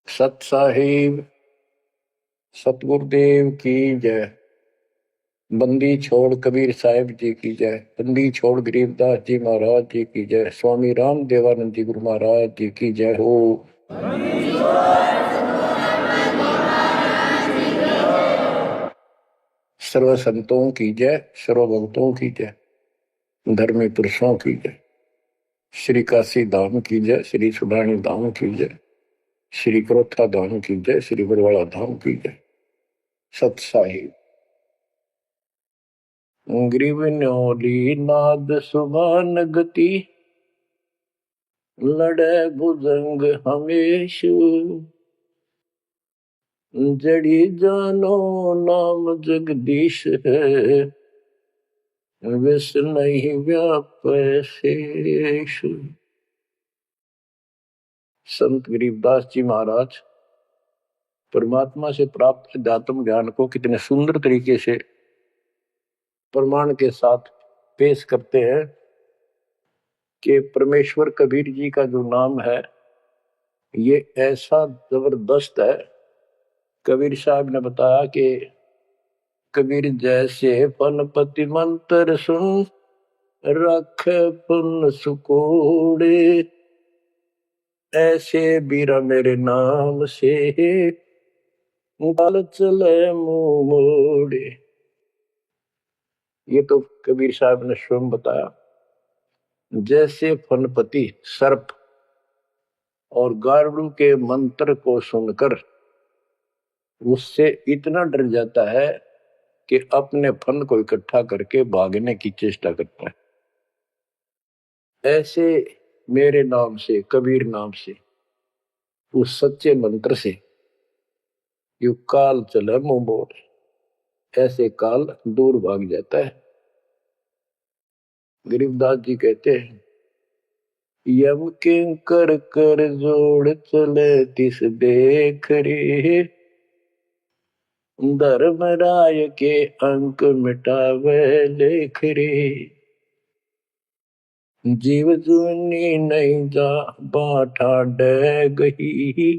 सत साहिब सतगुरुदेव की जय। बंदी छोड़ कबीर साहिब जी की जय। बंदी छोड़ गरीबदास जी महाराज जी की जय। स्वामी राम देवानंद जी गुरु महाराज जी की जय हो। सर्व संतों की जय, सर्व भक्तों की जय, धर्मी पुरुषों की जय। श्री काशी धाम की जय, श्री सुडानी धाम की जय, श्री क्रोथा धाम की जय, श्री बरवाड़ा धाम की जय। सत साहिब ग्रीव न्योली नाद सुभान गति, लड़े भुजंग हमेश, जड़ी जानो नाम जगदीश है, विष नहीं व्यापे शेष। संत गरीबदास जी महाराज परमात्मा से प्राप्त अध्यात्म ज्ञान को कितने सुंदर तरीके से प्रमाण के साथ पेश करते हैं कि परमेश्वर कबीर जी का जो नाम है ये ऐसा जबरदस्त है। कबीर साहब ने बताया कि कबीर जैसे फनपति मंत्र सुन, रख पुन सुकोड़े, ऐसे बीरा मेरे नाम से बाल चले मुंह मोड़े। ये तो कबीर साहब ने स्वयं बताया। जैसे फनपति सर्प और गारुड़ के मंत्र को सुनकर उससे इतना डर जाता है कि अपने फन को इकट्ठा करके भागने की चेष्टा करता है, ऐसे मेरे नाम से, कबीर नाम से, उस सच्चे मंत्र से यू काल चले मुंह मोड़, ऐसे काल दूर भाग जाता है। गरीबदास जी कहते हैं, यम किंकर कर जोड़ चले तिस देख रे, धर्मराय के अंक मिटावे लेख रे, जीव जुनी नहीं जा बाठा डे गही,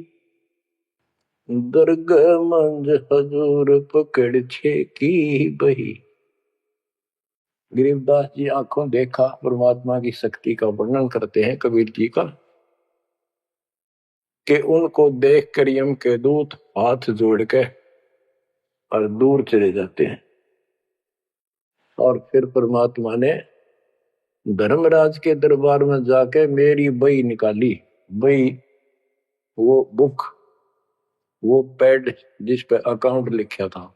दर्ग मंज हजूर पकड़ छे की बही। गरीबदास जी आंखों देखा परमात्मा की शक्ति का वर्णन करते हैं कबीर जी का, कि उनको देख कर यम के दूत हाथ जोड़ के और दूर चले जाते हैं। और फिर परमात्मा ने धर्मराज के दरबार में जाके मेरी बही निकाली। बही वो बुक, वो पैड जिस पे अकाउंट लिखा था,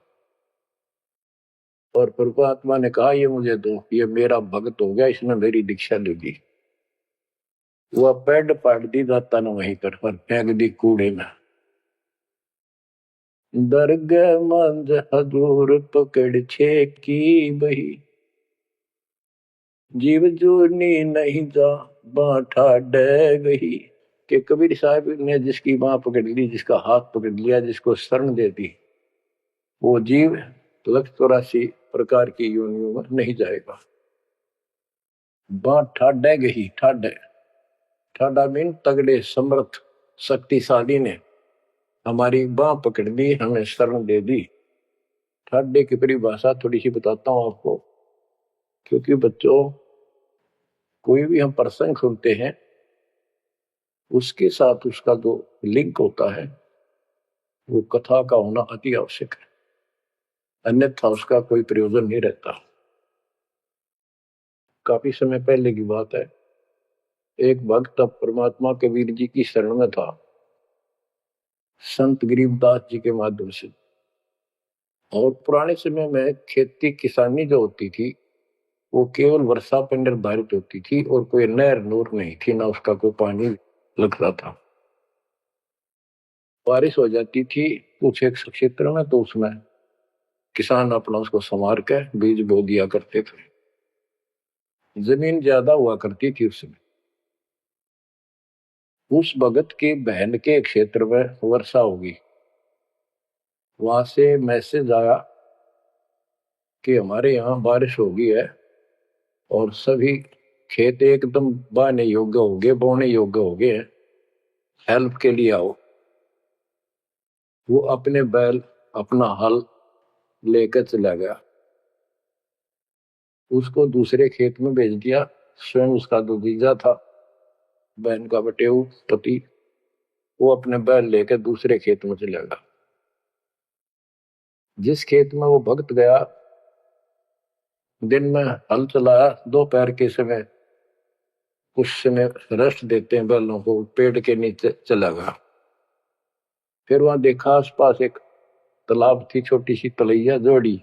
और परमात्मा ने कहा ये मुझे दो, ये मेरा भक्त हो गया, इसने मेरी दीक्षा ले ली। वह पैड पाट दी दाता ने वहीं कर पर फेंक दी कूड़े में। दर्ग मंज हजूर पकड़ छे की बही, जीव जूनी नहीं जा बाठा डे गही। कि कबीर साहब ने जिसकी बाह पकड़ ली, जिसका हाथ पकड़ लिया, जिसको शरण दे दी, वो जीव 184 प्रकार की योनियों में नहीं जाएगा। बाह ठाडे गही, ठाडे ठाडा मीन तगड़े, समर्थ, शक्तिशाली ने हमारी बाह पकड़ ली, हमें शरण दे दी। ठाडे की परिभाषा थोड़ी सी बताता हूं आपको, क्योंकि बच्चों कोई भी हम प्रसंग सुनते हैं उसके साथ उसका जो लिंक होता है वो कथा का होना अति आवश्यक है, अन्यथा उसका कोई प्रयोजन नहीं रहता। काफी समय पहले की बात है, एक भक्त अब परमात्मा कबीर जी की शरण में था, संत गरीबदास जी के माध्यम से। और पुराने समय में खेती किसानी जो होती थी वो केवल वर्षा पर निर्धारित होती थी, और कोई नहर नूर नहीं थी, ना उसका कोई पानी लगता था। बारिश हो जाती थी कुछ एक क्षेत्र में तो उसमें किसान अपना उसको संवार के बीज बो दिया करते थे। जमीन ज्यादा हुआ करती थी उसमें। उस भगत की बहन के क्षेत्र में वर्षा होगी, वहां से मैसेज आया कि हमारे यहाँ बारिश हो गई है और सभी खेत एकदम बाने योग्य हो गए, बोने योग्य हो गए हैं, हेल्प के लिए आओ। वो अपने बैल अपना हल लेकर चला गया, उसको दूसरे खेत में भेज दिया। स्वयं उसका जो जीजा था, बहन का बटेऊ पति, वो अपने बैल लेकर दूसरे खेत में चला गया। जिस खेत में वो भक्त गया, दिन में हल चलाया, दोपहर के समय उस समय रेस्ट देते हैं बैलों को, पेड़ के नीचे चला गया। फिर वहां देखा आसपास एक तालाब थी, छोटी सी तलैया जोड़ी,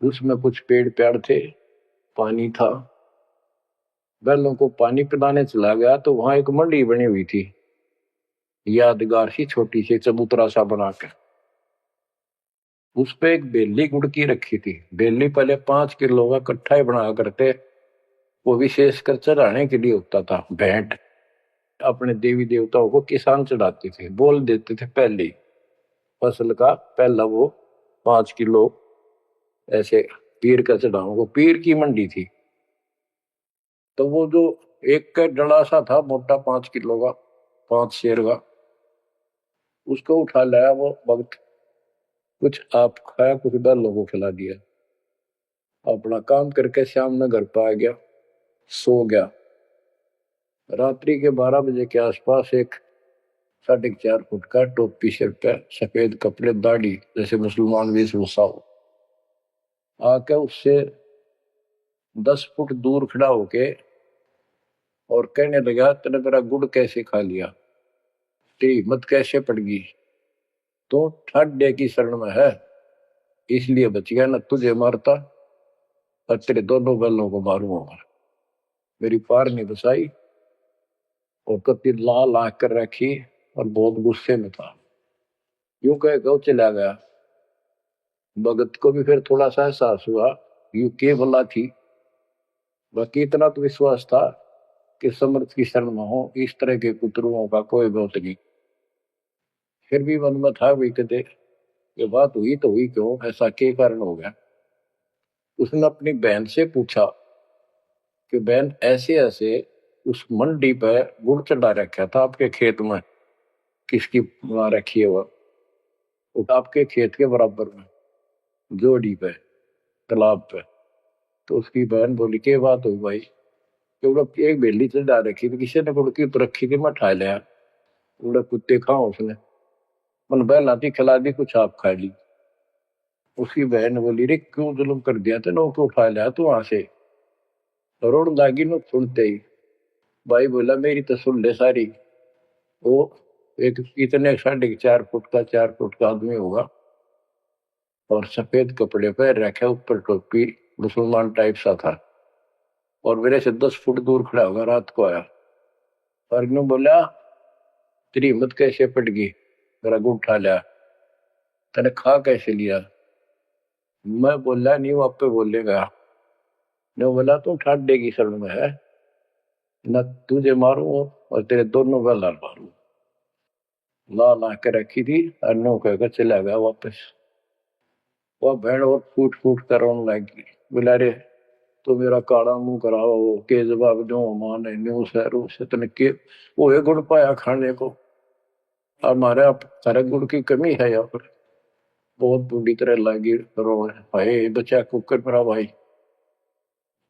उसमें कुछ पेड़ पेड़ थे, पानी था। बैलों को पानी पिलाने चला गया तो वहां एक मंडी बनी हुई थी, यादगार सी छोटी सी चबूतरा सा बनाकर। उस पे एक बेली गुड़की रखी थी। बेली पहले 5 किलो का कट्ठा ही बना करते, वो विशेषकर चढ़ाने के लिए होता था, भेंट अपने देवी देवताओं को किसान चढ़ाते थे, बोल देते थे पहले फसल का पहला वो 5 किलो ऐसे पीर का चढ़ाऊंगा। पीर की मंडी थी। तो वो जो एक का डला सा था मोटा 5 किलो का, 5 शेर का, उसको उठा लाया वो भक्त। कुछ आप खाया, कुछ बैलों को खिला दिया, अपना काम करके शाम में घर पर आ गया, सो गया। रात्रि के 12 बजे के आसपास एक 4.5 फुट का, टोपी सिर पे, सफेद कपड़े, दाढ़ी, जैसे मुसलमान वेशभूषा हो, आके उससे 10 फुट दूर खड़ा होके और कहने लगा, तेने मेरा गुड़ कैसे खा लिया, तेरी हिम्मत कैसे पड़ गई, तो ठाड्डे की शरण में है इसलिए बच गया, न तुझे मारता और तेरे दोनों बैलों को मारूंगा। मेरी पार नहीं बसाई और कति लाल आंख कर रखी और बहुत गुस्से में था। यूं कह गौ चला गया। भगत को भी फिर थोड़ा सा एहसास हुआ यू के भला थी, बाकी इतना तो विश्वास था कि समर्थ की शरण में हो, इस तरह के कुतरुओं का कोई बहुत नहीं। फिर भी मन में था वही कहते, ये बात हुई तो हुई क्यों, ऐसा क्या कारण हो गया। उसने अपनी बहन से पूछा कि बहन ऐसे ऐसे उस मंडी पे गुड़ चढ़ा रखा था आपके खेत में, किसकी वहां रखी है वो आपके खेत के बराबर में जोड़ी पे, तालाब पे। तो उसकी बहन बोली के बात हुई भाई, क्योंकि एक बेली चढ़ा रखी थी, किसी ने गुड़की तो रखी थी, मैं ठा लिया, उड़ा कुत्ते खाओ उसने, मन बहन आती खिला दी, कुछ आप खा ली। उसकी बहन ने बोली रे क्यों जुल्म कर दिया तेने, को उठा लिया तू वहां से, रोड लागी न सुनते ही। भाई बोला मेरी तो सुन ले सारी। वो एक इतने 4.5 फुट का, 4 फुट का आदमी होगा और सफेद कपड़े पहन रखे, ऊपर टोपी, मुसलमान टाइप सा था, और मेरे से 10 फुट दूर खड़ा होगा। रात को आया और यूं बोला, तेरी हिम्मत कैसे पट गई, मेरा गुड़ उठा लिया, तेने खा कैसे लिया। मैं बोला नहीं, वो आप पे बोलेगा। ने बोला तू ठाड्डे की शरण में है, न तुझे मारू और तेरे दोनों गल मारू। ला ला के रखी थी और नो कहकर चला गया वापस। वो भेड़ और फूट फूट कर रोने लगी, बोला रे तो मेरा काला मुंह कराओ के जवाब दो, माने न्यू शहरों से तने के वो ये गुड़ पाया खाने को, हमारे अब सारे गुड़ की कमी है यहाँ पर। बहुत बुरी तरह लगी रो, भाई बच्चा कुकर मेरा भाई,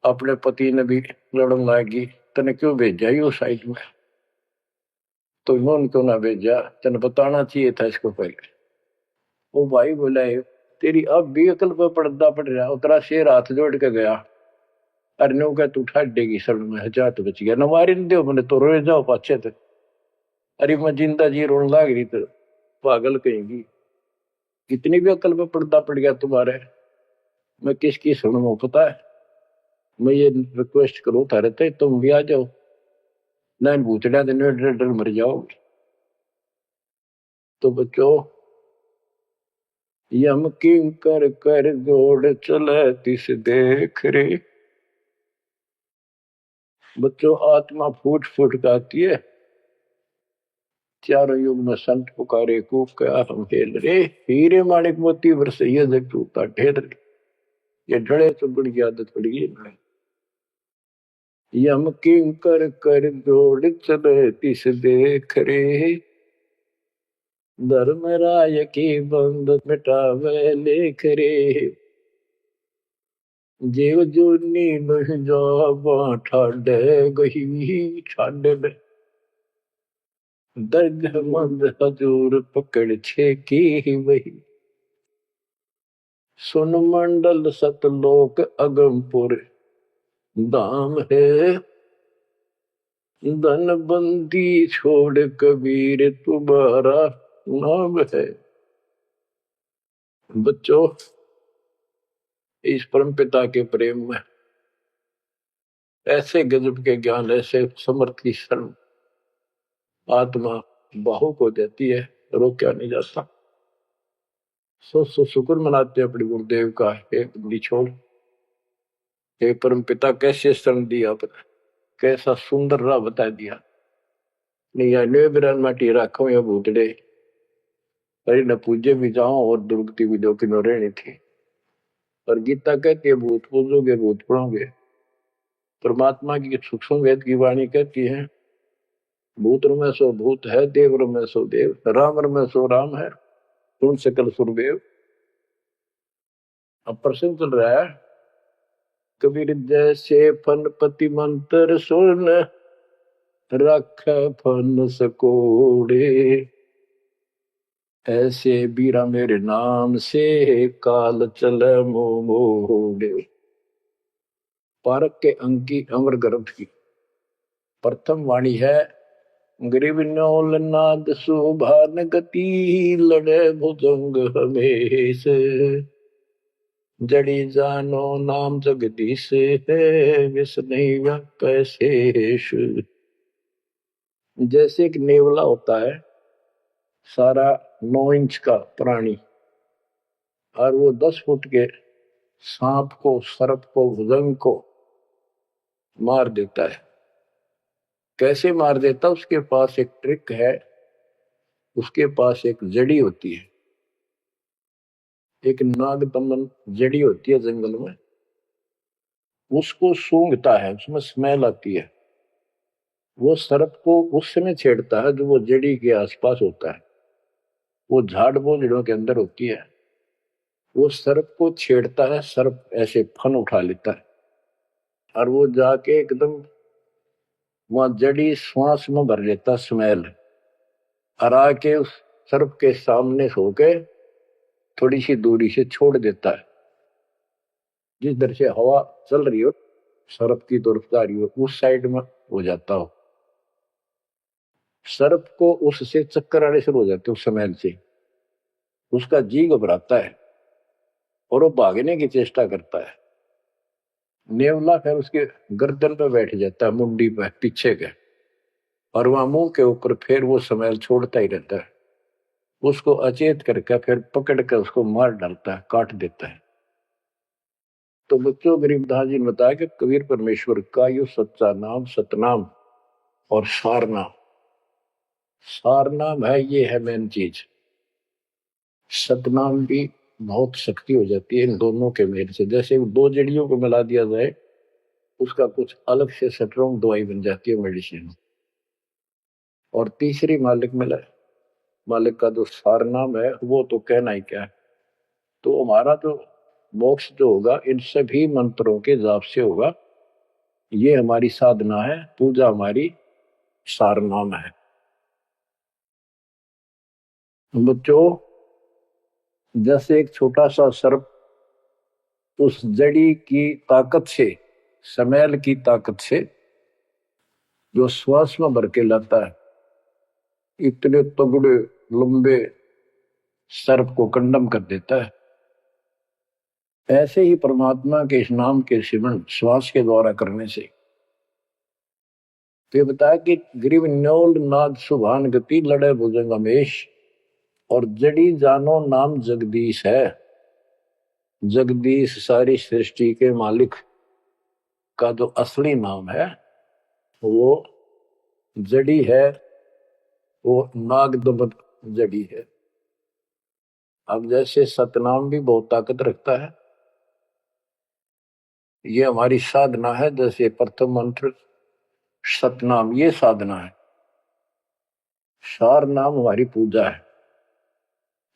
अपने पति ने भी लड़न लगी, तने क्यों भेजा ही उस साइड में, तो इन्होंने क्यों ना भेजा, तेने बताना चाहिए था इसको पहले। वो भाई बोला तेरी अब भी अकल पर पर्दा पड़ रहा, उतरा शेर हाथ जोड़ के गया, अरे नो क्या तू ठाडेगी शरण में, हजार तो बच गया, न मारी न दो मैंने तो रोए जाओ पाछे थे। अरे मैं जिंदा जी रोने लाग रही तो पागल कहेंगी, कितनी भी अकल पे पर्दा पड़ गया तुम्हारे, मैं किसकी शरण में पता है। मैं ये रिक्वेस्ट करूं थारे ते, तुम भी आ जाओ, ना इन भूतड़िया दिन डर डर मर जाओगे। तो बच्चों, यम किं कर कर जोड़ चले तिस देख रे। बच्चों आत्मा फूट फूट गाती है, चारों युग में संत पुकारे कूक क्या हम खेल रे, हीरे माणिक मोती बरसे ये जग टूटा ढेर रे। ये डरे तो बड़ी आदत पड़ गई। यम किंकर कर जोड़ चले तिस देख रे, धर्मराय की बंद मिटावे लेख रे। जेव जोनी बह जा ठाडे गही, ठाडे में दर्द मंद हजूर पकड़ छे की वही। सुन मंडल सतलोक अगमपुर धाम है, धन बंदी छोड़ कबीर तुम्हारा नाम है। बच्चों, इस परम पिता के प्रेम में ऐसे गजब के ज्ञान, ऐसे समर्थ की शरण आत्मा बाहुक हो जाती है, रोका नहीं जाता। सो शुक्र मनाते अपने गुरुदेव का, एक निछोड़ हे परम पिता कैसे शरण दिया, कैसा सुंदर राह बता दिया। नहीं बिरान माटी राखो या भूतड़े, अरे न पूजे भी जाओ और दुर्गति भी दो किनो रहनी थी। और गीता कहती है भूत पूजोगे भूत पढ़ोगे। परमात्मा की सूक्ष्म वेद की वाणी कहती है भूत में सो भूत है, देव में सो देव, राम में सो राम है, सुन सकल सुरदेव। अब प्रश्न चल रहा है, कबीर जैसे फनपति मंत्र सुन रख फन सकोड़े, ऐसे बीरा मेरे नाम से काल चले मोड़े। पारक के अंक की अमर ग्रंथ की प्रथम वाणी है, गरीब नौल नाद सुभान गति, लड़े भुजंग हमेश, जड़ी जानो नाम जगदीश है, विस नहीं कैशेष। जैसे एक नेवला होता है सारा 9 इंच का प्राणी, और वो 10 फुट के सांप को, सर्प को, भुजंग को मार देता है। कैसे मार देता, उसके पास एक ट्रिक है, उसके पास एक जड़ी होती है, एक नागदमन जड़ी होती है जंगल में, उसको सूंघता है, उसमें स्मेल आती है। वो सर्प को उस समय छेड़ता है जो वो जड़ी के आसपास होता है, वो झाड़ बोझड़ों के अंदर होती है। वो सर्प को छेड़ता है, सर्प ऐसे फन उठा लेता है और वो जाके एकदम वहां जड़ी श्वास में भर लेता स्मेल, और आके उस सर्प के सामने सो के थोड़ी सी दूरी से छोड़ देता है। जिस दर से हवा चल रही हो, सर्प की तरफ जा रही हो, उस साइड में हो जाता हो। सर्प को उससे चक्कर आने शुरू हो जाते उस स्मेल से, उसका जी घबराता है और वो भागने की चेष्टा करता है। नेवला फिर उसके गर्दन पे बैठ जाता है, मुंडी पे पीछे के, और वहां मुंह के ऊपर फिर वो स्मेल छोड़ता ही रहता है। उसको अचेत करके फिर पकड़ कर उसको मार डालता है, काट देता है। तो बच्चों, गरीबदास जी ने बताया कि कबीर परमेश्वर का यो सच्चा नाम सतनाम और सारनाम। सारनाम है, ये है मेन चीज। सतनाम भी बहुत शक्ति हो जाती है इन दोनों के मेल से। जैसे 2 जड़ियों को मिला दिया जाए, उसका कुछ अलग से स्ट्रॉन्ग दवाई बन जाती है, मेडिसिन। और तीसरी मालिक मिला, मालिक का जो सारनाम है वो तो कहना ही क्या है। तो हमारा जो मोक्ष जो होगा इन सभी मंत्रों के जाप से होगा। ये हमारी साधना है, पूजा हमारी सारनाम है। बच्चों, जैसे एक छोटा सा सर्प उस जड़ी की ताकत से, स्मेल की ताकत से जो श्वास में भर के लाता है, इतने तगड़े लंबे सर्प को कंडम कर देता है, ऐसे ही परमात्मा के इस नाम के सिमरन श्वास के द्वारा करने से। तो ये बताया कि ग्रीव न्योल नाद सुभान गति, लड़े भुजंग हमेश, और जड़ी जानो नाम जगदीश है। जगदीश सारी सृष्टि के मालिक का जो असली नाम है वो जड़ी है, वो नागदमन जड़ी है। अब जैसे सतनाम भी बहुत ताकत रखता है, ये हमारी साधना है। जैसे प्रथम मंत्र सतनाम, ये साधना है। सार नाम हमारी पूजा है।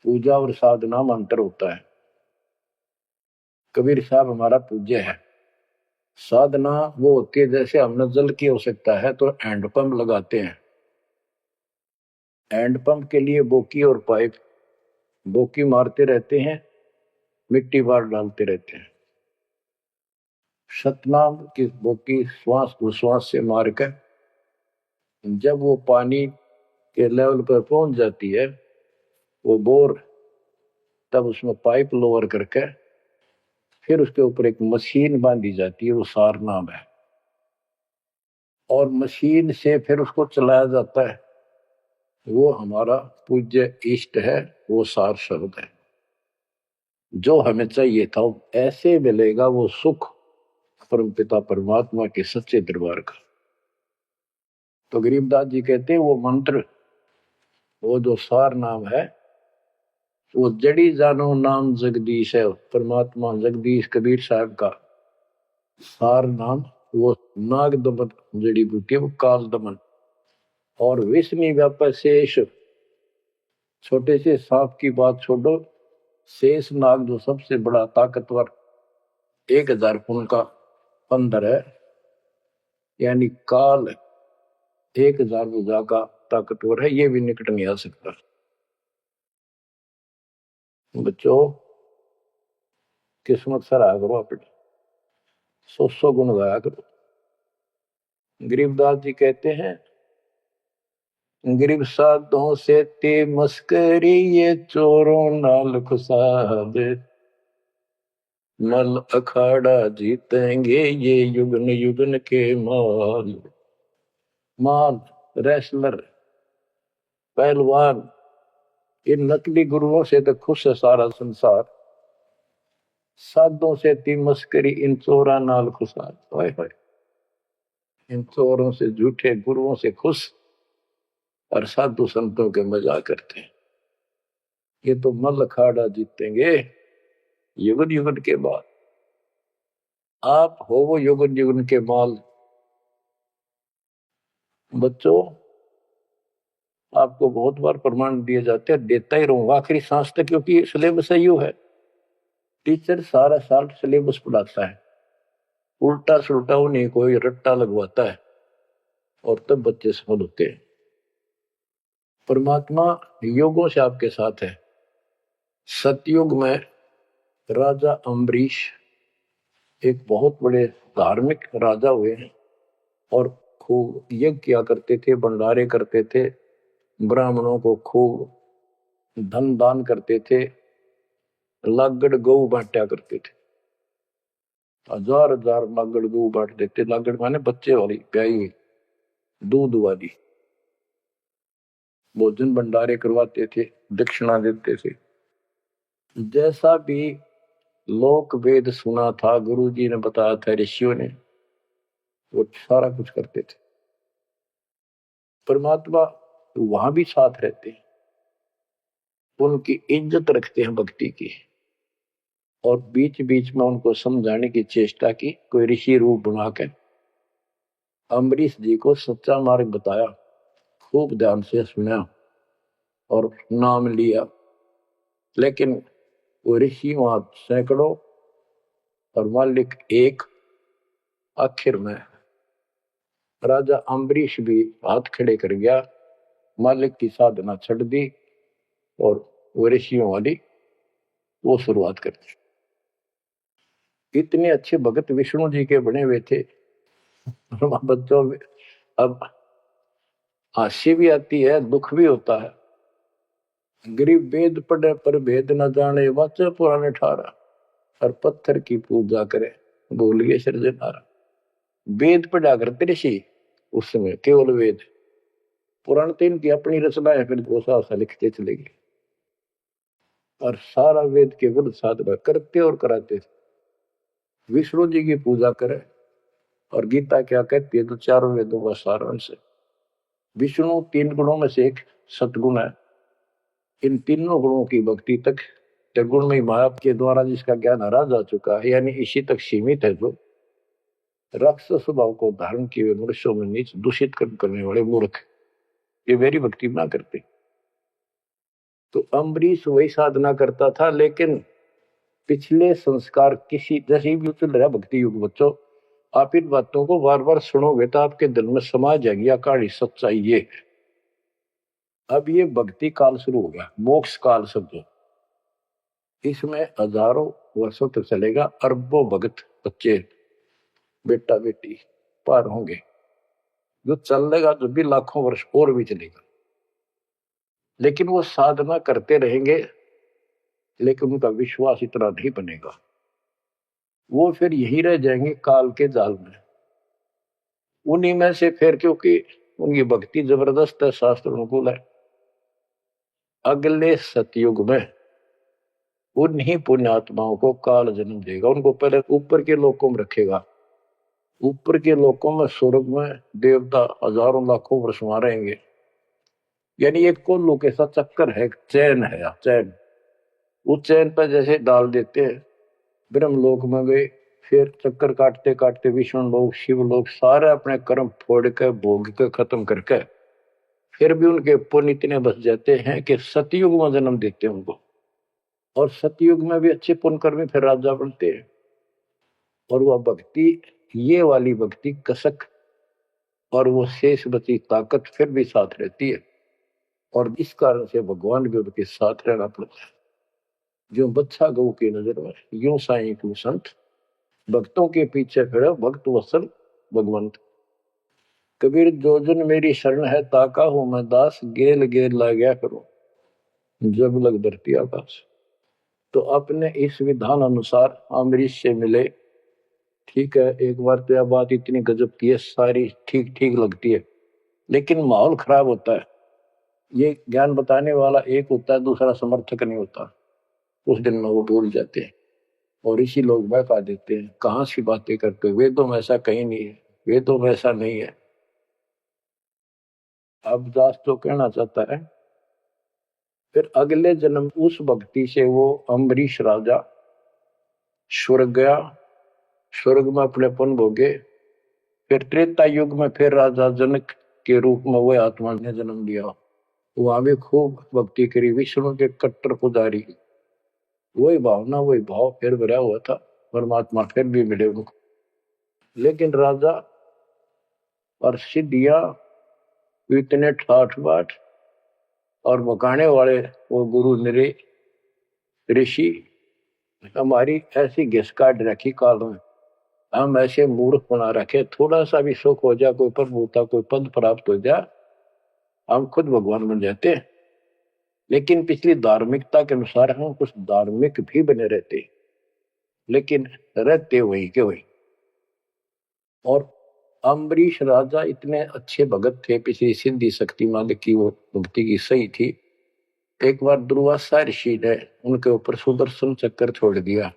पूजा और साधना में अंतर होता है। कबीर साहब हमारा पूज्य है। साधना वो होती है, जैसे हमने जल की आवश्यकता है तो हैंडपंप लगाते हैं। हैंडपंप के लिए बोकी और पाइप, बोकी मारते रहते हैं, मिट्टी बाहर डालते रहते हैं। सतनाम की बोकी श्वास उश्वास से मारकर जब वो पानी के लेवल पर पहुंच जाती है, वो बोर, तब उसमें पाइप लोअर करके फिर उसके ऊपर एक मशीन बांधी जाती है, वो सार नाम है। और मशीन से फिर उसको चलाया जाता है। वो हमारा पूज्य इष्ट है, वो सार शब्द है। जो हमें चाहिए था ऐसे मिलेगा वो सुख परमपिता परमात्मा के सच्चे दरबार का। तो गरीबदास जी कहते हैं वो मंत्र, वो जो सार नाम है, वो जड़ी जानो नाम जगदीश है। परमात्मा जगदीश कबीर साहब का सार नाम, वो नाग दमन जड़ी बूटी, वो काल दमन। और विष्णु व्यापक शेष, छोटे से सांप की बात छोड़ो, शेष नाग जो सबसे बड़ा ताकतवर 1000 फुट का अंदर है, यानी काल 1000 भुजा का ताकतवर है, ये भी निकट नहीं आ सकता। बच्चों किस्मत सराहा करो अपनी, 100 गुण गाया करो। गरीबदास जी कहते हैं, गरीब साधों से ते मस्करी, ये चोरों नाल खुसाद, मल अखाड़ा जीतेंगे ये युगन युगन के माल। माल, रेसलर, पहलवान, इन नकली गुरुओं से तो खुश है सारा संसार। साधों से ती मस्करी, इन चोरा नाल खुसाद। हाय हाय, इन चोरों से, झूठे गुरुओं से खुश और साधु संतों के मजाक करते हैं। ये तो मल अखाड़ा जीतेंगे युगन युगन के बाद। आप हो वो युगन युगन के माल। बच्चों आपको बहुत बार प्रमाण दिए जाते हैं, देता ही रहूंगा आखिरी सांस तक, क्योंकि सिलेबस यू है। टीचर सारा साल सिलेबस पढ़ाता है, उल्टा सुल्टा उन्हें कोई रट्टा लगवाता है और तब बच्चे सफल होते हैं। परमात्मा योगों से आपके साथ है। सतयुग में राजा अम्बरीश एक बहुत बड़े धार्मिक राजा हुए हैं और खूब यज्ञ किया करते थे, भंडारे करते थे, ब्राह्मणों को खूब धन दान करते थे, लागड़ गऊ बांटा करते थे। 1000 लागड़ गऊ बांट देते। लागड़ माने बच्चे वाली, प्याई हुई, दूध वाली। भोजन भंडारे करवाते थे, दक्षिणा देते थे। जैसा भी लोक वेद सुना था, गुरु जी ने बताया था, ऋषियों ने, वो सारा कुछ करते थे। परमात्मा वहां भी साथ रहते हैं, उनकी इज्जत रखते हैं भक्ति की, और बीच बीच में उनको समझाने की चेष्टा की। कोई ऋषि रूप बनाकर अम्बरीश जी को सच्चा मार्ग बताया, खूब ध्यान से सुना और नाम लिया। लेकिन वो ऋषि वहां सैकड़ों और मालिक एक। आखिर में राजा अम्बरीश भी हाथ खड़े कर गया, मालिक की साधना छड़ दी और वो ऋषियों वाली वो शुरुआत कर दी। इतने अच्छे भगत विष्णु जी के बने हुए थे। बच्चों में अब हंसी भी आती है, दुख भी होता है। गरीब वेद पढ़े पर भेद न जाने, वाचे पुराने ठारा, और पत्थर की पूजा करे बोलिए सृजनारा। वेद पढ़ा करते ऋषि उस समय, केवल वेद। पुराण तो इनकी अपनी रचना है, फिर गोसा लिखते चले गए और सारा वेद के विरुद्ध साधना करते और कराते थे। विष्णु जी की पूजा करे, और गीता क्या कहती है, तो चारों वेदों का सारांश है। विष्णु 3 गुणों में से एक सतगुण है। इन तीनों गुणों की भक्ति तक त्रिगुण में माया के द्वारा जिसका ज्ञान हरा जा चुका है, यानी इसी तक सीमित है जो, राक्षस स्वभाव को धारण किए हुए मनुष्यों में नीच दूषित कर्म करने वाले मूर्ख, ये मेरी भक्ति ना करते। तो अम्बरीश वही साधना करता था, लेकिन पिछले संस्कार किसी जैसे भी चल रहा भक्ति युग बच्चों, आप इन बातों को बार बार सुनोगे तो आपके दिल में समा जाएगी कहानी सच्चाई ये है। अब ये भक्ति काल शुरू हो गया, मोक्ष काल समझो, इसमें हजारों वर्षों तक चलेगा, अरबों भगत बच्चे बेटा बेटी पार होंगे, जो चलेगा जो भी लाखों वर्ष और भी चलेगा, लेकिन वो साधना करते रहेंगे, लेकिन उनका विश्वास इतना नहीं बनेगा, वो फिर यही रह जाएंगे काल के जाल में। उन्हीं में से फिर, क्योंकि उनकी भक्ति जबरदस्त है, शास्त्र अनुकूल है, अगले सतयुग में उन्हीं पुण्यात्माओं को काल जन्म देगा, उनको पहले ऊपर के लोकों में रखेगा, ऊपर के लोकों में स्वर्ग में देवता हजारों लाखों वर्ष वहां रहेंगे। यानी एक कोल्लू के साथ चक्कर है, चैन है, चैन, उस चैन पर जैसे डाल देते हैं ब्रह्मलोक में गए, फिर चक्कर काटते काटते विष्णु लोक शिव लोक सारे अपने कर्म फोड़ के भोग के खत्म करके फिर भी उनके पुण्य इतने बच जाते हैं कि सतयुग में जन्म देते हैं उनको, और सतयुग में भी अच्छे पुण्य कर्मी फिर राजा बनते हैं। और वह भक्ति, ये वाली भक्ति कसक और वो शेष बची ताकत फिर भी साथ रहती है, और इस कारण से भगवान भी उनके साथ रहना पड़ता है। जो बच्चा गौ की नजर में यूं साई को संत, भक्तों के पीछे फिर भक्त वसल भगवंत। कबीर जो जन मेरी शरण है ताका हूं मैं दास, गेल गेल ला गया करो जब लग धरती आकाश। तो अपने इस विधान अनुसार अमरीश से मिले, ठीक है, एक बार तो यह बात इतनी गजब की है, सारी ठीक ठीक लगती है, लेकिन माहौल खराब होता है। ये ज्ञान बताने वाला एक होता है, दूसरा समर्थक नहीं होता, उस दिन में वो भूल जाते हैं और इसी लोग बहका देते हैं, कहां सी बातें करते हो, वेदों में ऐसा कहीं नहीं है, वेदों में ऐसा नहीं है। अब दास तो कहना चाहता है, फिर अगले जन्म उस भक्ति से वो अम्बरीश राजा स्वर्ग गया, स्वर्ग में अपने पुण्य भोगे, फिर त्रेता युग में फिर राजा जनक के रूप में वह आत्मा ने जन्म लिया, वहां भी खूब भक्ति करी, विष्णु के कट्टर पुजारी, वही भावना वही भाव फिर भरा हुआ था, परमात्मा फिर भी मिले उनको। लेकिन राजा और सिद्धियां इतने ठाठ बाट और मकाने वाले वो गुरु निरे ऋषि हमारी ऐसी घिस काट रखी काल में, हम ऐसे मूर्ख बना रखे, थोड़ा सा भी सुख हो जाए, कोई प्रभुता कोई पद प्राप्त हो जाए, हम खुद भगवान बन जाते हैं। लेकिन पिछली धार्मिकता के अनुसार हम कुछ धार्मिक भी बने रहते, लेकिन रहते वही के वही। और अम्बरीश राजा इतने अच्छे भगत थे, पिछली सिद्धि शक्ति मालिक की वो भक्ति की सही थी। एक बार दुर्वासा ऋषि ने उनके ऊपर सुदर्शन चक्कर छोड़ दिया।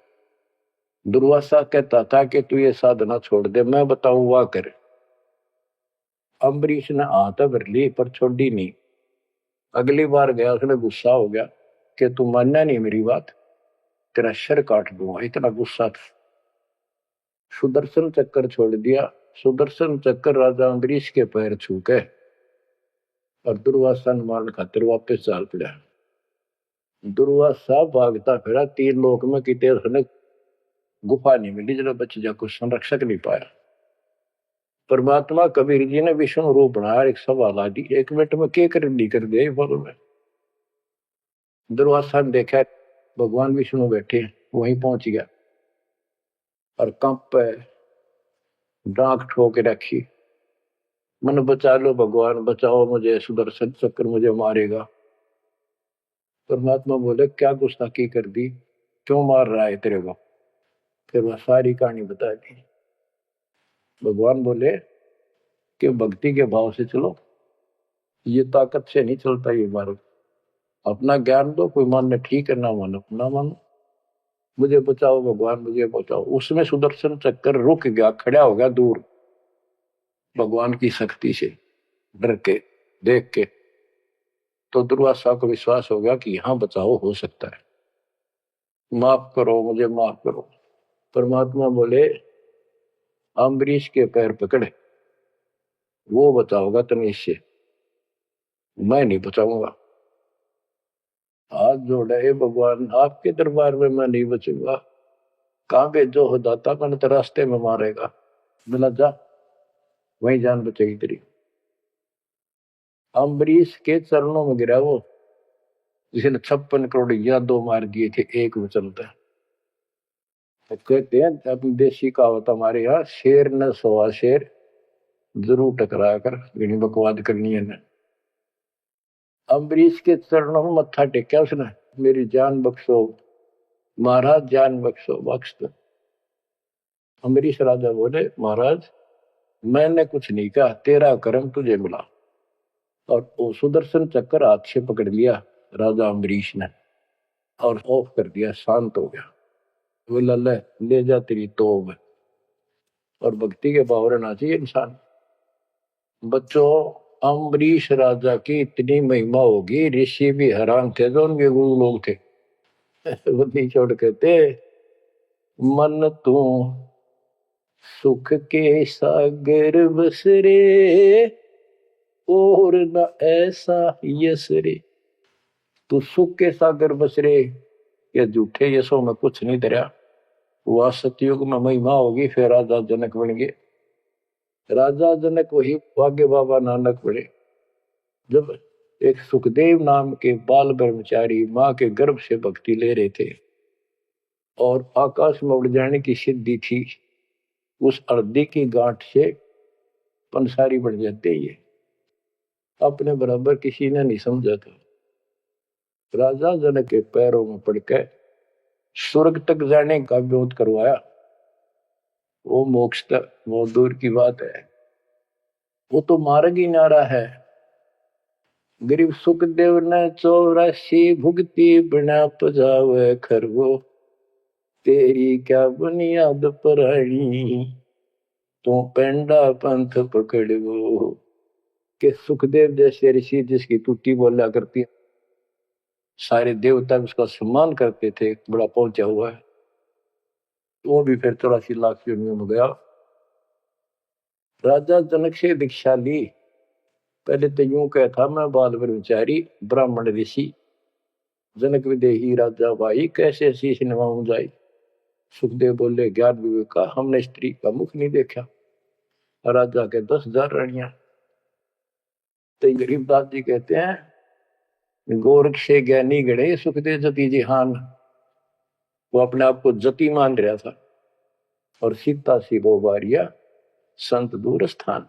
दुर्वासा कहता था कि तू ये साधना छोड़ दे, मैं बताऊं वाह कर। अम्बरीश ने हाथ भर ली पर छोड़ी नहीं। अगली बार गया, उसने गुस्सा हो गया कि तू मानना नहीं मेरी बात, तेरा सिर काट दूंगा, इतना गुस्सा था। सुदर्शन चक्कर छोड़ दिया। सुदर्शन चक्कर राजा अम्बरीश के पैर छू के और दुर्वासा ने मारने खातिर वापस चाल पड़ा। दुर्वासा भागता फिरा, तीन लोक में कितने उसने गुफा नहीं मिली जरा बच जा, कुछ संरक्षक नहीं पाया। परमात्मा कबीर जी ने विष्णु रूप बनाया, एक सवाल आ दी, एक मिनट में के कर दी कर दे बोलो में। दुर्वासा ने देखा भगवान विष्णु बैठे, वहीं पहुंच गया और कंप पे डांक ठोक रखी, मन बचा लो भगवान, बचाओ मुझे, सुदर्शन चक्कर मुझे मारेगा। परमात्मा बोले क्या गुस्ताखी कर दी, क्यों मार रहा है तेरे को। फिर वह सारी कहानी बता दी। भगवान बोले कि भक्ति के भाव से चलो, ये ताकत से नहीं चलता ये मार्ग, अपना ज्ञान दो, कोई मानने ठीक है, ना मानो ना मानो, मुझे बचाओ भगवान मुझे बचाओ। उसमें सुदर्शन चक्कर रुक गया, खड़ा हो गया दूर, भगवान की शक्ति से डर के देख के। तो दुर्वासा को विश्वास हो गया कि यहां बचाओ हो सकता है, माफ करो मुझे, माफ करो। परमात्मा बोले अम्बरीश के पैर पकड़े, वो बताओगा तुम्हें, इससे मैं नहीं बचाऊंगा। हाथ जोड़ा, हे भगवान आपके दरबार में मैं नहीं बचूंगा। कहाँ भेजो हो दाता, मैंने तो रास्ते में मारेगा। मिला जा, वही जान बचेगी तेरी। अम्बरीश के चरणों में गिरा वो, जिसने 56 करोड़ यादव मार दिए थे एक में चलता। तो कहते हैं अपनी देसी कहावत हमारे यहाँ, शेर न सोआ शेर, जरूर टकरा कर घनी बकवाद करनी है ना। अम्बरीश के चरणों में मत्था टेका उसने, मेरी जान बख्शो महाराज, जान बख्शो, बख्श दो। अम्बरीश राजा बोले, महाराज मैंने कुछ नहीं कहा, तेरा कर्म तुझे मिला। और वो सुदर्शन चक्कर हाथ से पकड़ लिया राजा अम्बरीश ने, और ऑफ कर दिया, शांत हो गया। बोला ले जा तेरी तोब। और भक्ति के भाव रहना चाहिए इंसान। बच्चों, अम्बरीश राजा की इतनी महिमा होगी, ऋषि भी हैरान थे जो उनके गुरु लोग थे। बुद्धि छोड़ कहते, मन तू सुख के सागर बस रे, और न ऐसा यस रे। तू सुख के सागर बस रे, ये झूठे यशों में कुछ नहीं धरा। वह सतयुग में महिमा होगी, फिर राजा जनक बन गए। राजा जनक वही भाग्य बाबा नानक बने। जब एक सुखदेव नाम के बाल ब्रह्मचारी माँ के गर्भ से भक्ति ले रहे थे और आकाश में उड़ जाने की सिद्धि थी, उस अर्धी की गांठ से पंसारी बन जाते ये, अपने बराबर किसी ने नहीं समझा था। राजा जनक के पैरों में पड़कर स्वर्ग तक जाने का विरोध करवाया। वो मोक्ष तक बहुत दूर की बात है, वो तो मार्ग ही नारा है। गरीब सुखदेव ने 84 भुगती बिना पजावे खरगो, तेरी क्या बुनियाद परानी, तो पेंडा पंथ पकड़ो। के सुखदेव जैसे ऋषि जिसकी टूटी बोला करती, सारे देवता उसका सम्मान करते थे, बड़ा पहुंचा हुआ है। वो भी फिर 84 लाख योनियों में गया। राजा जनक से दीक्षा ली। पहले तो यूं कहता, मैं बाल ब्रह्मचारी ब्राह्मण ऋषि, जनक विदेही राजा भाई, कैसे शीश नवाऊं जाई। सुखदेव बोले, ज्ञान विवेक का, हमने स्त्री का मुख नहीं देखा। राजा के 10,000 रानियां। तो गरीबदास जी कहते हैं, गोरख से ज्ञानी गणे सुखदेव जति जिहान। वो अपने आप को जति मान रहा था। और सीता सी वो बारिया, संत दूर स्थान।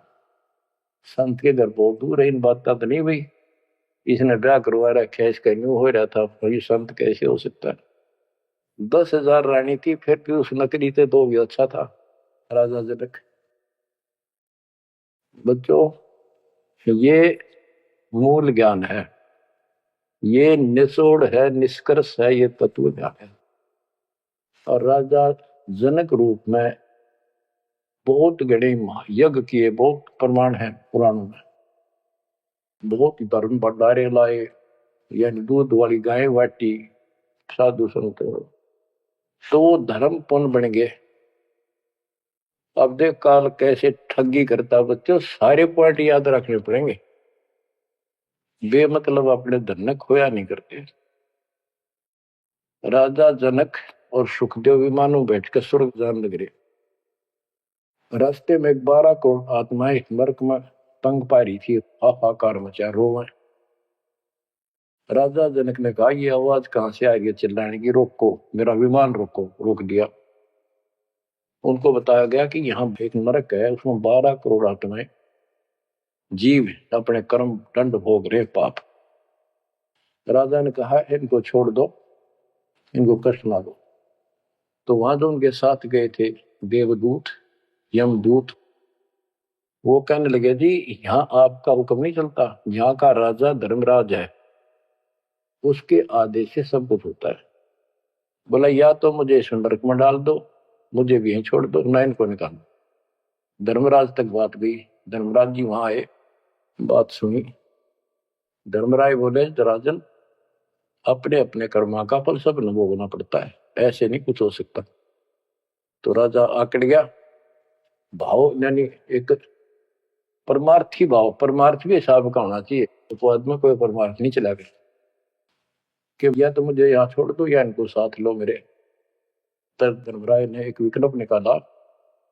संत के घर बहुत दूर है, इन बात तो नहीं भाई इसने ब्याह करवा रखा है, इसका यूं हो रहा था, भाई संत कैसे हो सकता है। 10,000 रानी थी, फिर भी उस नकली थे तो भी अच्छा था राजा जनक। बच्चों, ये मूल ज्ञान है, ये निचोड़ है, निष्कर्ष है, ये तत्व ज्ञान है। और राजा जनक रूप में बहुत गणे यज्ञ किए, बहुत प्रमाण है पुराणों में। बहुत धर्म भंडारे लाए, यानी दूध वाली गाय बाटी साधु संत, तो वो धर्म पुण्य बन गए। अब देख काल कैसे ठगी करता बच्चों, सारे पॉइंट याद रखने पड़ेंगे। बेमतलब अपने धन ने खोया नहीं करते। राजा जनक और सुखदेव विमानों बैठकर स्वर्ग जान लग रहे। रास्ते में 12 करोड़ आत्माएं नरक में तंग पा रही थी, हाहाकार मचा, रोवे। राजा जनक ने कहा, ये आवाज कहां से आ रही है चिल्लाने की, रोको मेरा विमान रोको। रोक दिया। उनको बताया गया कि यहाँ एक नरक है, उसमें 12 करोड़ आत्माएं जीव अपने कर्म दंड भोग रहे, पाप। राजा ने कहा, इनको छोड़ दो, इनको कष्ट ना दो। तो वहां जो उनके साथ गए थे देवदूत, यमदूत, वो कहने लगे, जी यहाँ आपका हुक्म नहीं चलता, यहाँ का राजा धर्मराज है, उसके आदेश से सब कुछ होता है। बोला, या तो मुझे इस नरक में डाल दो, मुझे भी यहीं छोड़ दो, ना इनको निकाल। धर्मराज तक बात गई। धर्मराज जी वहां आए, बात सुनी। धर्मराय बोले, राजन अपने अपने कर्मा का फल सब न भोगना पड़ता है, ऐसे नहीं कुछ हो सकता। तो राजा आकड़ गया। भाव यानी एक परमार्थी भाव, परमार्थ भी हिसाब का होना चाहिए। उपवाद में कोई परमार्थ नहीं चला गया कि या तो मुझे यहाँ छोड़ दो या इनको साथ लो मेरे। तर धर्मराय ने एक विकल्प निकाला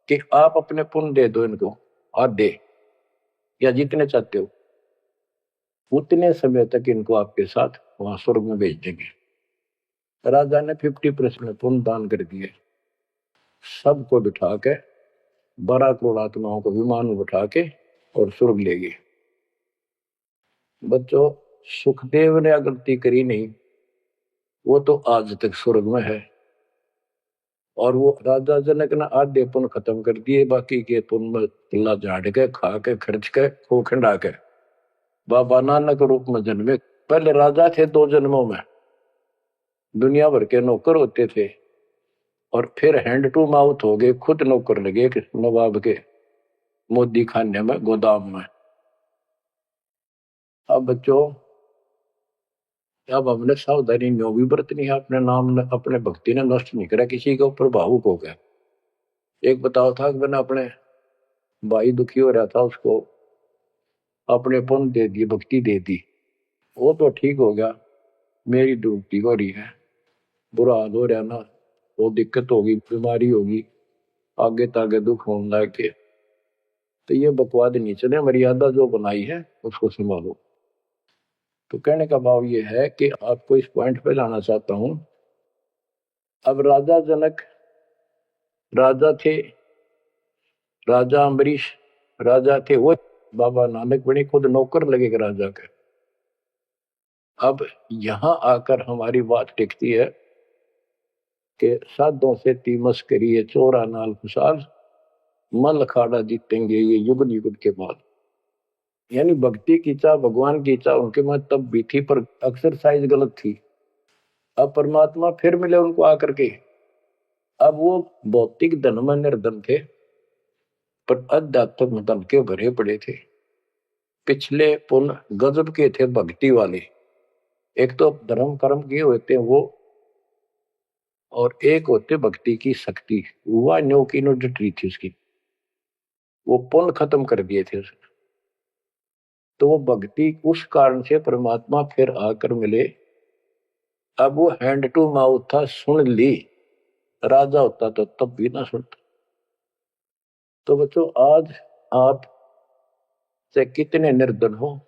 कि आप अपने पुण्य दे दो इनको, आधे या जितने चाहते हो, उतने समय तक इनको आपके साथ वहां स्वर्ग में भेज देंगे। राजा ने 50% पुण्य दान कर दिए। सबको बिठा के 12 करोड़ आत्माओं को विमान में बिठा के और स्वर्ग ले गए। बच्चों, सुखदेव ने गलती करी नहीं, वो तो आज तक स्वर्ग में है। और वो राजा जनक ने आधे पुण्य खत्म कर दिए, बाकी के पुण्य में किला झाड़ के खा के खर्च के खोखंडा के बाबा नानक रूप में जन्मे। पहले राजा थे 2 जन्मों में, दुनिया भर के नौकर होते थे, और फिर हैंड टू माउथ हो गए, खुद नौकर लगे नवाब के मोदी खाने में, गोदाम में। अब बच्चों, अब हमने सावधानी न्यो भी बरतनी है, अपने नाम अपने भक्ति ने नष्ट नहीं करा, किसी के ऊपर भावुक हो गया। एक बताओ था कि मैंने अपने भाई दुखी हो रहा था, उसको अपने पुण्य दे दिए, भक्ति दे दी, वो तो ठीक हो गया। मेरी डूबती हो रही है, बुरा हाल हो रहा ना, वो दिक्कत होगी, बीमारी होगी, आगे तागे दुख होने लग के, तो ये बकवाद नहीं चले, मर्यादा जो बनाई है उसको संभालो। तो कहने का भाव ये है कि आपको इस पॉइंट पे लाना चाहता हूं। अब राजा जनक राजा थे, राजा अम्बरीश राजा थे, वो बाबा नानक बने खुद नौकर लगेगा राजा के। अब यहां आकर हमारी बात टिकती है कि साधों से तीमस करिए, चोरा नाल खुशाल, मल अखाड़ा जीतेंगे ये युग युग के बाद। यानी भक्ति की चाह, भगवान की चाह उनके में तब भी थी, पर एक्सरसाइज गलत थी। अब परमात्मा फिर मिले उनको आकर के। अब वो भौतिक धन में निर्धन थे, पर अध्यात्म धन के भरे पड़े थे। पिछले पुण्य गजब के थे, भक्ति वाले। एक तो धर्म कर्म किए होते हैं वो, और एक होते भक्ति की शक्ति। हुआ न्यो की नो डटी थी उसकी, वो पुण्य खत्म कर दिए थे उसने। तो वो भक्ति उस कारण से परमात्मा फिर आकर मिले। अब वो हैंड टू माउथ था, सुन ली। राजा होता तो तब भी ना सुनता। तो बच्चों, आज आप से कितने निर्धन हो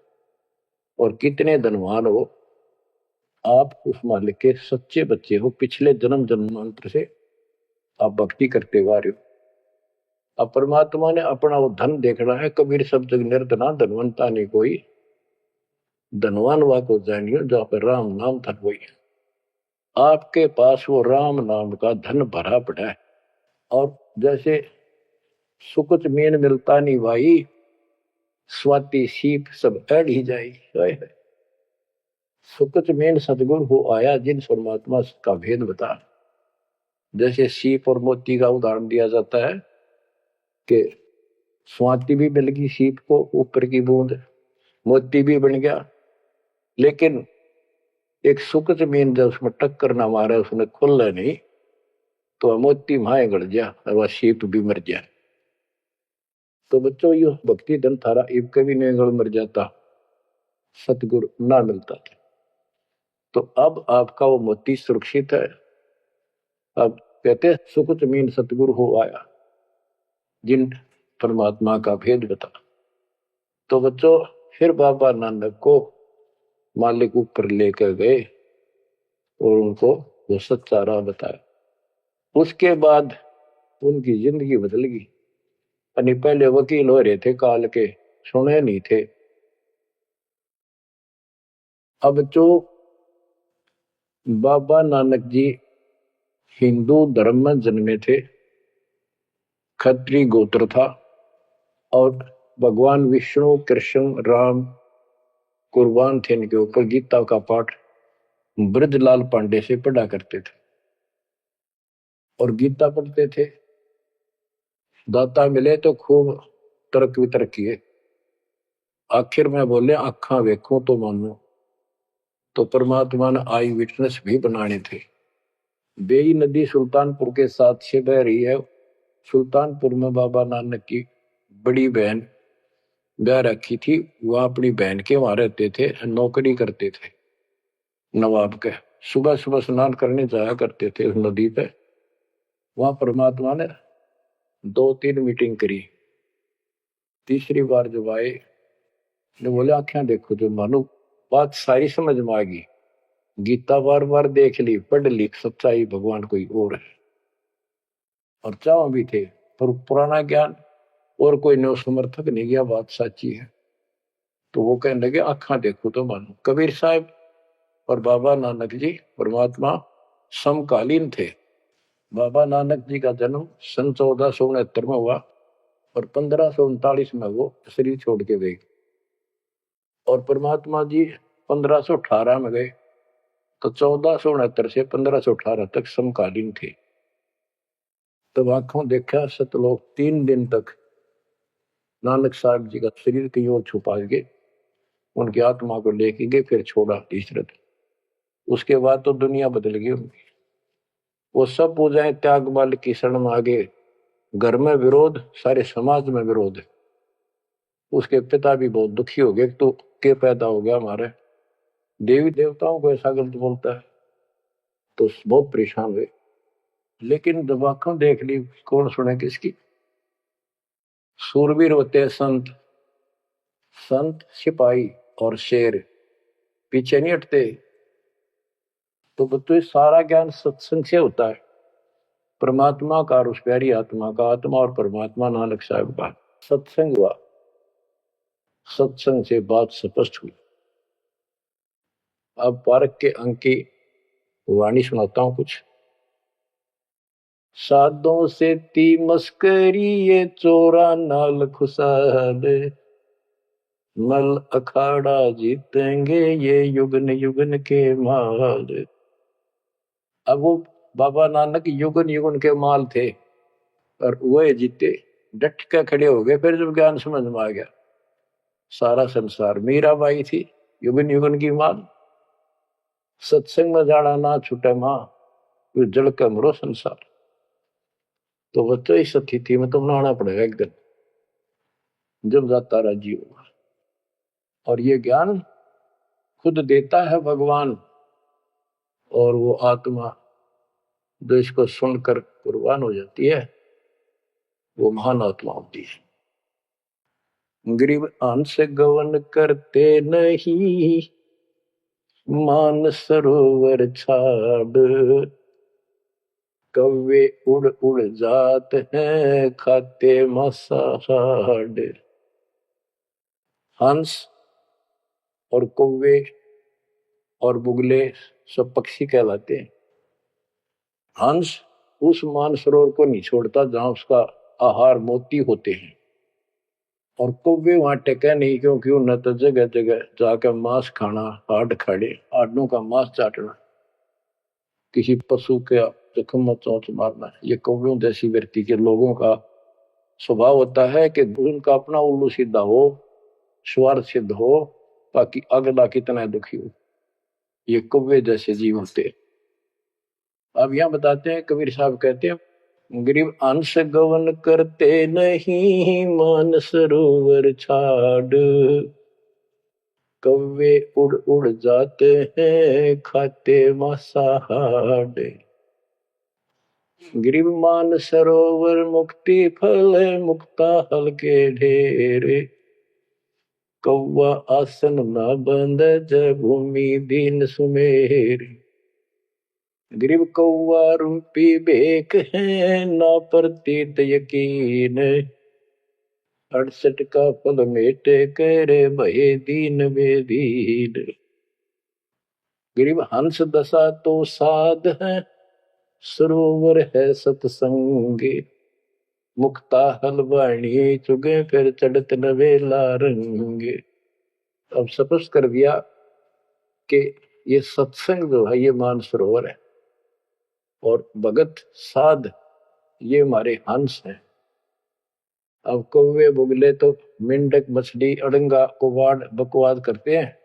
और कितने धनवान हो, आप उस मालिक के सच्चे बच्चे हो। पिछले जन्म जन्मांतर से आप भक्ति करते हुए आ रहे हो। अब परमात्मा ने अपना वो धन देखना है। कबीर सब जग निर्धना, धनवंता नहीं कोई, धनवान वा को जानियो, जहाँ पर राम नाम धन वही। आपके पास वो राम नाम का धन भरा पड़ा है। और जैसे सुकुच मीन मिलता नहीं भाई, स्वाति सीप सब अड़ ही जाई। सुकुच मीन सतगुरु हो आया, जिन परमात्मा का भेद बता। जैसे सीप और मोती का उदाहरण दिया जाता है कि स्वाति भी मिल गई सीप को, ऊपर की बूंद, मोती भी बन गया। लेकिन एक सुकुच मीन जब उसमें टक्कर ना मारे, उसने खुल नहीं, तो मोती माए गड़ गया और वह सीप भी मर गया। तो बच्चों, ये भक्ति धन थारा इब कभी नहीं गड़ मर जाता, सतगुरु ना मिलता था। तो अब आपका वो मोती सुरक्षित है। अब कहते सुकुच मीन सतगुरु हो आया, जिन परमात्मा का भेद बता। तो बच्चों, फिर बाबा नानक को मालिक ऊपर लेकर गए और उनको वो सच्चा राह बताया। उसके बाद उनकी जिंदगी बदल गई। यानी पहले वकील हो रहे थे काल के, सुने नहीं थे। अब जो बाबा नानक जी हिंदू धर्म में जन्मे थे, खत्री गोत्र था, और भगवान विष्णु कृष्ण राम कुर्बान थे इनके ऊपर। गीता का पाठ ब्रजलाल पांडे से पढ़ा करते थे और गीता पढ़ते थे। दाता मिले तो खूब तर्क वितर्क किए। आखिर में बोले आखा वेखो तो मानो। तो परमात्मा ने आई विटनेस भी बनाने थे। बेई नदी सुल्तानपुर के साथ से बह रही है, सुल्तानपुर में बाबा नानक की बड़ी बहन ब्याह रखी थी। वह अपनी बहन के वहां रहते थे, नौकरी करते थे नवाब के। सुबह सुबह स्नान करने जाया करते थे उस नदी पे। वहां परमात्मा ने 2-3 मीटिंग करी। तीसरी बार जब आए ने बोले आंखें देखो, जो मानो बात सारी समझ में आ गई। गीता बार बार देख ली, पढ़ ली, सच्चाई भगवान कोई और है। और चाव भी थे, पर पुराना ज्ञान और कोई नो समर्थक नहीं गया, बात सच्ची है। तो वो कहने लगे आंखा देखो तो मानो। कबीर साहब और बाबा नानक जी परमात्मा समकालीन थे। बाबा नानक जी का जन्म सन 1469 में हुआ और 1539 में वो शरीर छोड़ के गए। और परमात्मा जी 1518 में गए। तो 1469 से 1518 तक समकालीन थे। तब आंखों देखा सतलोक 3 दिन तक नानक साहब जी का शरीर की ओर छुपा के उनकी आत्मा को लेके गए, फिर छोड़ा तीसरत। उसके बाद तो दुनिया बदल गई उनकी। वो सब पूजाएं त्याग बाल की शरण में आगे। घर में विरोध, सारे समाज में विरोध। उसके पिता भी बहुत दुखी हो गए, तो के पैदा हो गया हमारे, देवी देवताओं को ऐसा गलत बोलता है। तो बहुत परेशान हुए। लेकिन जब आंखों देख ली, कौन सुने किसकी। सूरवीर होते हैं संत, संत सिपाही और शेर पीछे नहीं हटते। तो बच्चों सारा ज्ञान सत्संग से होता है। परमात्मा का और उस प्यारी आत्मा का, आत्मा और परमात्मा नानक साहब का सत्संग हुआ। सत्संग से बात स्पष्ट हुई। अब पारक के अंक की वाणी सुनाता हूं कुछ। साधों से ती मस्करी ये चोरा नाल खुशाल, नल अखाड़ा जीतेंगे ये युगन युगन के माल। अब वो बाबा नानक युगन युगन के माल थे और वह जीते, डट के खड़े हो गए। फिर जब ज्ञान समझ में आ गया, सारा संसार मीराबाई थी युगन युगन की माल। सत्संग में जाना ना छूटे मां, जल का मरो संसार। तो बच्चों इस स्थिति में तो बनाना पड़ेगा एक दिन, जब जाता राजी होगा। और ये ज्ञान खुद देता है भगवान। और वो आत्मा जो इसको सुनकर कुर्बान हो जाती है, वो महान आत्मा होती है। गरीब अंश गवन करते नहीं, मान सरोवर छाड़, कौवे उड़ उड़ जात हैं खाते मांसाहार। हंस और कौवे और बुगले सब पक्षी कहलाते हैं। हंस उस मानसरोवर को नहीं छोड़ता जहां उसका आहार मोती होते हैं। और कौवे वहां टेका नहीं, क्योंकि उन्हें तो जगह जगह जाकर मांस खाना, हाड खाड़े, हाडों का मांस चाटना, किसी पशु के जख्म में चोंच मारना, ये कौवियों जैसी व्यक्ति के लोगों का स्वभाव होता है कि उनका अपना उल्लू सीधा हो, स्वार्थ सिद्ध हो, ताकि अगला कितना दुखी हो। ये कौवे जैसे जीव होते। अब यहां बताते हैं, कबीर साहब कहते हैं गरीब अंश गवन करते नहीं, मान सरोवर छाड़, कौवे उड़ उड़ जाते हैं खाते मांसाहार। गिरिव मान सरोवर मुक्ति फल, मुक्ता हल के ढेरे, कौवा आसन न बंद जय भूमि दीन सुमेर। गिरिव कौवा रूपी बेक है ना प्रतीत यकीन, 68 का फल मेटे करे भय दीन बेदीन। गिरिव हंस दशा तो साध है, सरोवर है सतसंग, मुक्ता हलवाणी चुगे फिर चढ़त नवेला रंग। अब स्पष्ट कर दिया कि ये सत्संग जो है ये मानसरोवर है, और भगत साध ये हमारे हंस हैं। अब कौवे बुगले तो मेंढक मछली अड़ंगा कुवाड़ बकवाद करते हैं,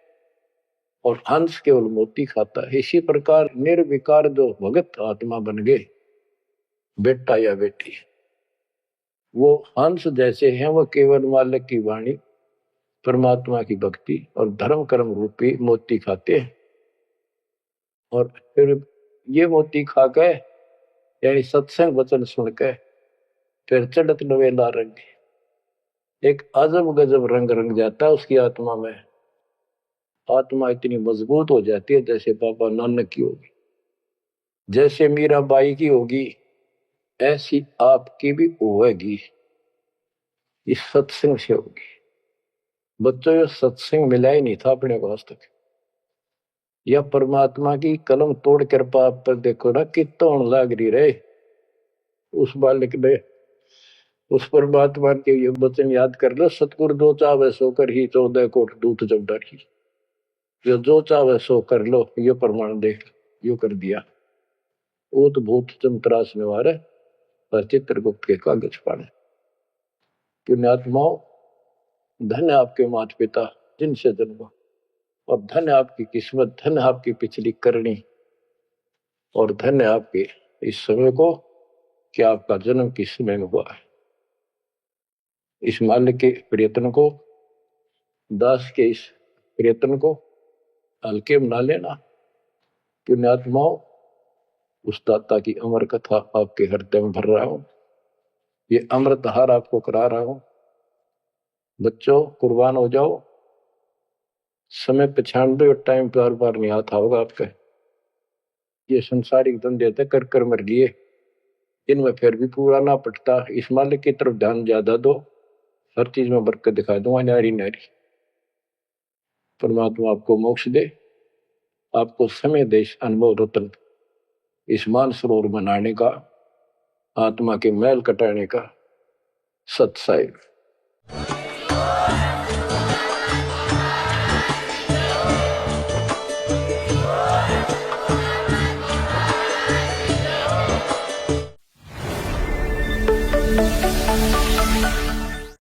और हंस केवल मोती खाता है। इसी प्रकार निर्विकार जो भगत आत्मा बन गए, बेटा या बेटी, वो हंस जैसे हैं, वो केवल मालिक की वाणी, परमात्मा की भक्ति और धर्म कर्म रूपी मोती खाते हैं। और फिर ये मोती खा के, यानी सत्संग वचन सुन के, फिर चढ़त नवेला रंग, एक अजब गजब रंग रंग जाता है उसकी आत्मा में। आत्मा इतनी मजबूत हो जाती है जैसे बाबा नानक की होगी, जैसे मीराबाई की होगी, ऐसी आपकी भी होगी, इस सत्संग से होगी। बच्चों, ये सत्संग मिला ही नहीं था अपने को आज तक। यह परमात्मा की कलम तोड़ कृपा आप पर देखो ना, कितों लाग रही रहे उस बालक ने। उस परमात्मा के ये वचन याद कर लो, सतगुरु जो चावे सो कर ही 14 कोट दूत जब डरी। ये जो चावे सो कर लो, ये प्रमाण देख, यो कर दिया। ऊत भूत चमत्रास निवारे, पर चित्रगुप्त के कागज पाड़े। पुण्यात्माओं, धन्य आपके माता पिता जिनसे जन्मा, और धन्य आपकी किस्मत, धन्य आपकी पिछली करनी, और धन्य आपके इस समय को कि आपका जन्म किस समय में हुआ है। इस मालिक के प्रयत्न को, दास के इस प्रयत्न को हल्के में ना लेना। पुण्यात्माओं, उस दाता की अमर कथा आपके हृदय में भर रहा हूं, ये अमृतहार आपको करा रहा हूं। बच्चों, कुर्बान हो जाओ। समय पहचान दो, टाइम बार बार नहीं आता होगा आपका। ये संसारिक धंधे थे कर कर मर लिए, इनमें फिर भी पूरा ना पटता। इस मालिक की तरफ ध्यान ज्यादा दो, हर चीज में बरकत दिखा दूंगा, नारी नारी। परमात्मा आपको मोक्ष दे, आपको समय दे इस अनुभव रत्न, इस मानसरोवर बनाने का, आत्मा के मैल कटाने का सत्साई।